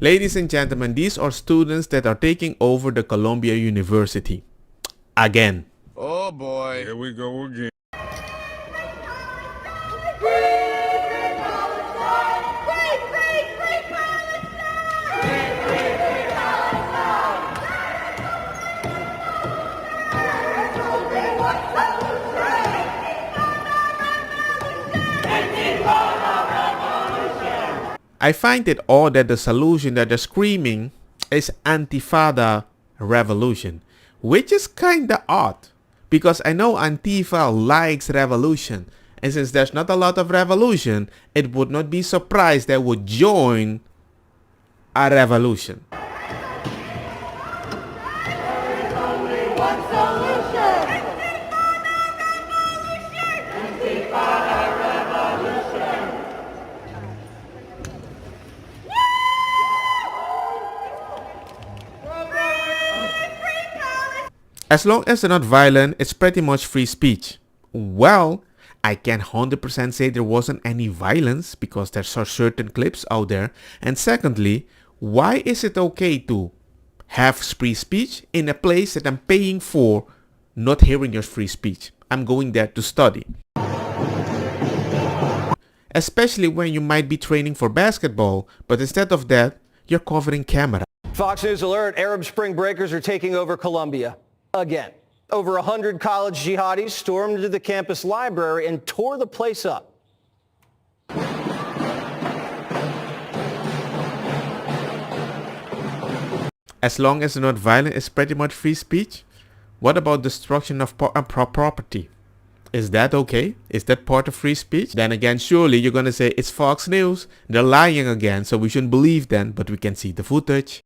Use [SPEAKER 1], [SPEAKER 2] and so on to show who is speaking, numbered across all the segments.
[SPEAKER 1] Ladies and gentlemen, these are students that are taking over the Columbia University. Again.
[SPEAKER 2] Oh boy. Here we go again.
[SPEAKER 1] I find it odd that the solution that they're screaming is Antifada revolution, which is kinda odd because I know Antifa likes revolution, and since there's not a lot of revolution, it would not be surprised they would join a revolution.
[SPEAKER 3] There's only one solution. Antifada revolution.
[SPEAKER 1] As long as they're not violent, it's pretty much free speech. Well, I can't 100% say there wasn't any violence because there are certain clips out there. And secondly, why is it okay to have free speech in a place that I'm paying for not hearing your free speech? I'm going there to study. Especially when you might be training for basketball, but instead of that, you're covering camera.
[SPEAKER 4] Fox News alert, Arab Spring breakers are taking over Columbia. Again, over 100 college jihadis stormed into the campus library and tore the place up.
[SPEAKER 1] As long as they're not violent, it's pretty much free speech. What about destruction of property? Is that okay? Is that part of free speech? Then again, surely you're gonna say it's Fox News. They're lying again, so we shouldn't believe them, but we can see the footage.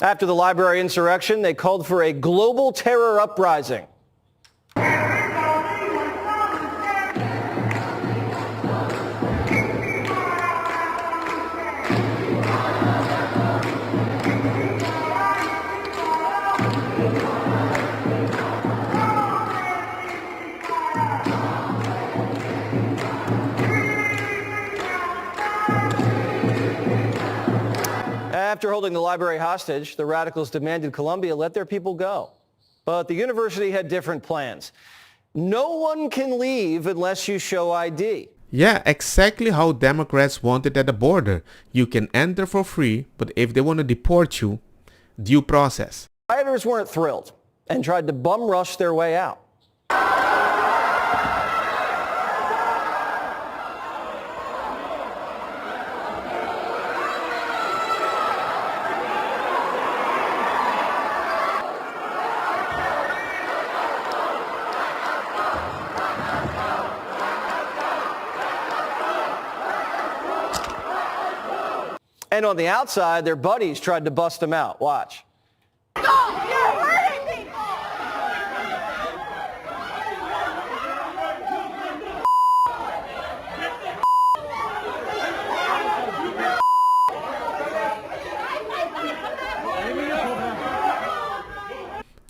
[SPEAKER 4] After the library insurrection, they called for a global terror uprising. After holding the library hostage, the radicals demanded Columbia let their people go. But the university had different plans. No one can leave unless you show ID.
[SPEAKER 1] Yeah, exactly how Democrats want it at the border. You can enter for free, but if they want to deport you, due process.
[SPEAKER 4] Rioters weren't thrilled and tried to bum rush their way out. And on the outside, their buddies tried to bust them out. Watch.
[SPEAKER 3] You're hurting me.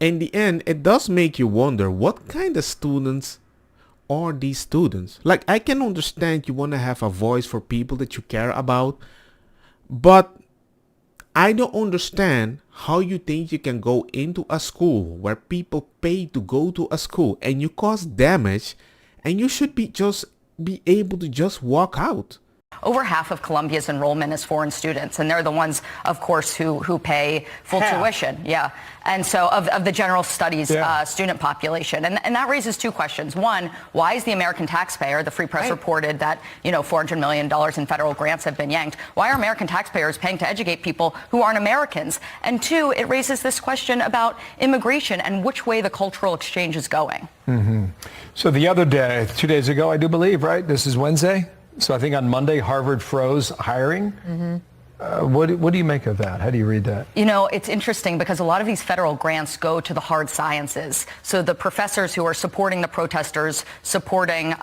[SPEAKER 1] In the end, it does make you wonder what kind of students are these students. Like, I can understand you want to have a voice for people that you care about, but I don't understand how you think you can go into a school where people pay to go to a school and you cause damage and you should be able to just walk out.
[SPEAKER 5] Over half of Columbia's enrollment is foreign students, and they're the ones, of course, who pay full tuition. Yeah. And so of the general studies student population. And that raises two questions. One, why is the American taxpayer, the Free Press reported that, $400 million in federal grants have been yanked. Why are American taxpayers paying to educate people who aren't Americans? And two, it raises this question about immigration and which way the cultural exchange is going.
[SPEAKER 6] Mm-hmm. So the other day, 2 days ago, I do believe, right? This is Wednesday. So I think on Monday, Harvard froze hiring. Mm-hmm. What do you make of that? How do you read that?
[SPEAKER 5] It's interesting because a lot of these federal grants go to the hard sciences. So the professors who are supporting the protesters, supporting,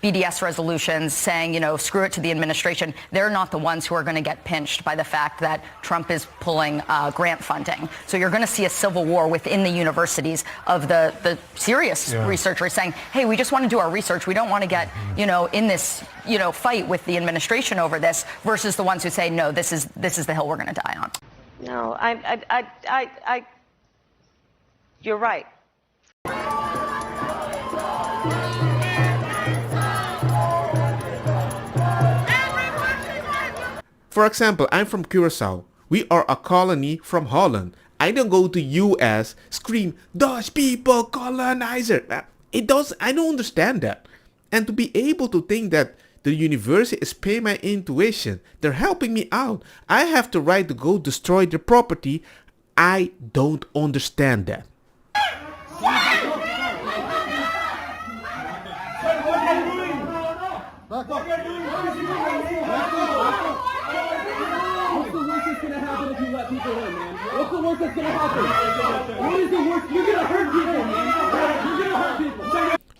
[SPEAKER 5] BDS resolutions saying, screw it to the administration, they're not the ones who are going to get pinched by the fact that Trump is pulling grant funding. So you're going to see a civil war within the universities of the serious researchers saying, hey, we just want to do our research. We don't want to get, in this, fight with the administration over this, versus the ones who say, no, this is the hill we're going to die on.
[SPEAKER 7] No, you're right.
[SPEAKER 1] For example, I'm from Curacao. We are a colony from Holland. I don't go to US, scream, Dutch people, colonizer. I don't understand that. And to be able to think that the university is paying my intuition, they're helping me out, I have the right to go destroy their property, I don't understand that.
[SPEAKER 8] What's the worst that's gonna happen? What is the worst? You're gonna hurt people, man. You're gonna hurt people.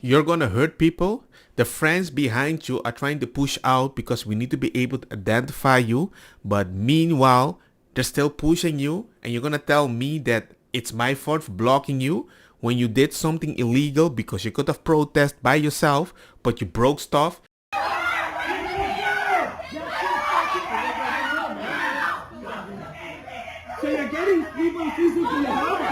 [SPEAKER 1] You're gonna hurt people? The friends behind you are trying to push out because we need to be able to identify you. But meanwhile, they're still pushing you, and you're gonna tell me that it's my fault for blocking you when you did something illegal because you could have protested by yourself, but you broke stuff.
[SPEAKER 8] So you're getting people physically harmed.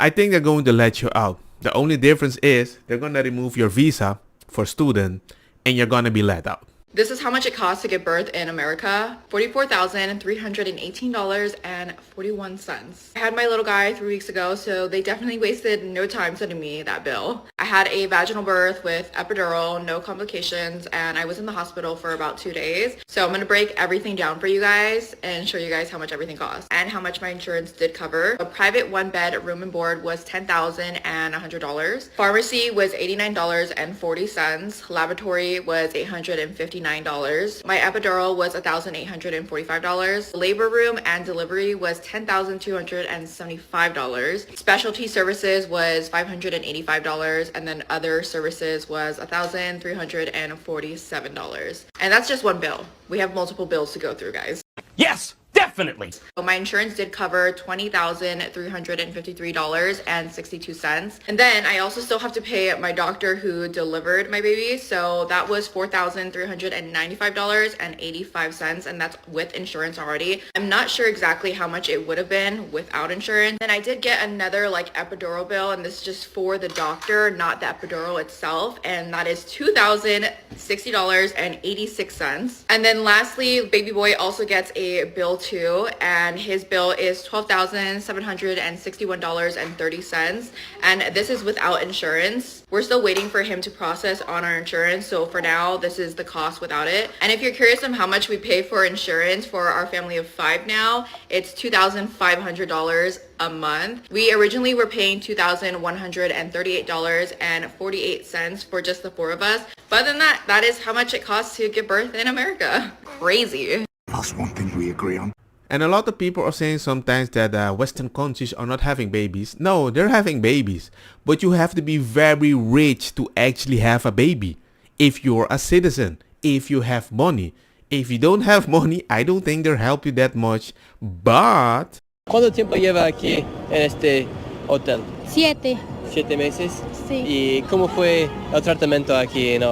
[SPEAKER 1] I think they're going to let you out. The only difference is they're going to remove your visa for student and you're going to be let out.
[SPEAKER 9] This is how much it costs to give birth in America. $44,318.41. I had my little guy 3 weeks ago, so they definitely wasted no time sending me that bill. I had a vaginal birth with epidural, no complications, and I was in the hospital for about 2 days. So I'm gonna break everything down for you guys and show you guys how much everything costs and how much my insurance did cover. A private 1-bed room and board was $10,100. Pharmacy was $89.40. Laboratory was $859. My epidural was $1,845. Labor room and delivery was $10,275. Specialty services was $585, and then other services was $1,347. And that's just one bill. We have multiple bills to go through, guys.
[SPEAKER 10] Yes! Definitely.
[SPEAKER 9] So my insurance did cover $20,353.62. And then I also still have to pay my doctor who delivered my baby. So that was $4,395.85. And that's with insurance already. I'm not sure exactly how much it would have been without insurance. And I did get another epidural bill. And this is just for the doctor, not the epidural itself. And that is $2,060.86. And then lastly, baby boy also gets a bill too, and his bill is $12,761.30, and this is without insurance. We're still waiting for him to process on our insurance, so for now this is the cost without it. And if you're curious on how much we pay for insurance for our family of 5 now, it's $2,500 a month. We originally were paying $2,138.48 for just the 4 of us, but then that is how much it costs to give birth in America. Crazy.
[SPEAKER 2] That's one thing we agree on.
[SPEAKER 1] And a lot of people are saying sometimes that Western countries are not having babies. No, they're having babies. But you have to be very rich to actually have a baby. If you're a citizen, if you have money. If you don't have money, I don't think they'll help you that much. But...
[SPEAKER 11] ¿Cuánto tiempo lleva aquí en este hotel?
[SPEAKER 12] 7.
[SPEAKER 11] 7 meses.
[SPEAKER 12] Sí.
[SPEAKER 11] ¿Y cómo fue el tratamiento aquí en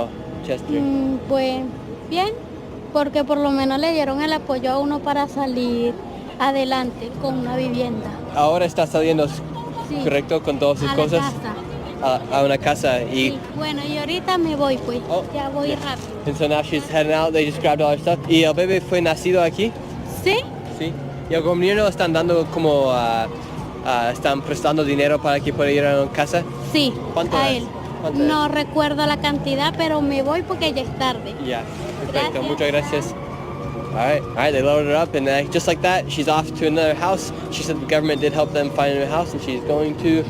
[SPEAKER 11] Chester?
[SPEAKER 12] Pues bien, porque por lo menos le dieron el apoyo a uno para salir adelante con una vivienda.
[SPEAKER 11] Ahora está saliendo,
[SPEAKER 12] Sí.
[SPEAKER 11] correcto, con todas sus
[SPEAKER 12] A
[SPEAKER 11] cosas
[SPEAKER 12] la casa.
[SPEAKER 11] a una casa. Y
[SPEAKER 12] Sí. Bueno, y ahorita me voy pues, ya voy rápido.
[SPEAKER 11] and so now she's heading out. They just grabbed all her stuff. ¿Y el bebé fue nacido aquí?
[SPEAKER 12] ¿Sí?
[SPEAKER 11] Sí. ¿Y el gobierno están dando como, están prestando dinero para que pueda ir a una casa?
[SPEAKER 12] Sí,
[SPEAKER 11] ¿Cuánto
[SPEAKER 12] a
[SPEAKER 11] es?
[SPEAKER 12] él.
[SPEAKER 11] ¿Cuánto
[SPEAKER 12] No recuerdo la cantidad, pero me voy porque ya es tarde.
[SPEAKER 11] Ya, perfecto.
[SPEAKER 12] Gracias.
[SPEAKER 11] Muchas gracias. All right, they loaded her up, and just like that, she's off to another house. She said the government did help them find a new house, and she's going to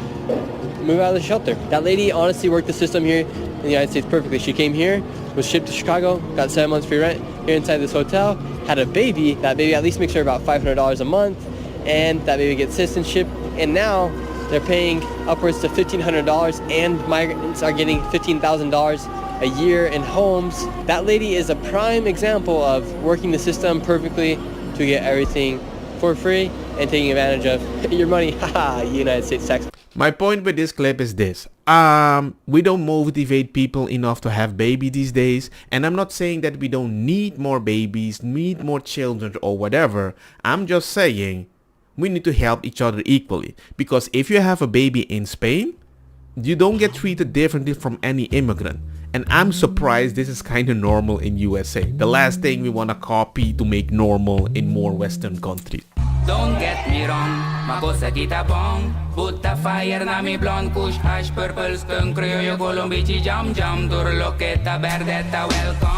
[SPEAKER 11] move out of the shelter. That lady honestly worked the system here in the United States perfectly. She came here, was shipped to Chicago, got 7 months free rent here inside this hotel, had a baby. That baby at least makes her about $500 a month, and that baby gets citizenship, and now they're paying upwards to $1,500, and migrants are getting $15,000 a year in homes. That lady is a prime example of working the system perfectly to get everything for free and taking advantage of your money. Haha, United States tax.
[SPEAKER 1] My point with this clip is this. We don't motivate people enough to have baby these days. And I'm not saying that we don't need more babies, need more children or whatever. I'm just saying we need to help each other equally. Because if you have a baby in Spain, you don't get treated differently from any immigrant. And I'm surprised this is kind of normal in USA. The last thing we want to copy to make normal in more Western countries.
[SPEAKER 13] Don't get me wrong, makosa kita bong. Buta fire na mi blonde, kush hash, purple skunk, criollo, colombici, jam jam, turloqueta, verdeta, welcome.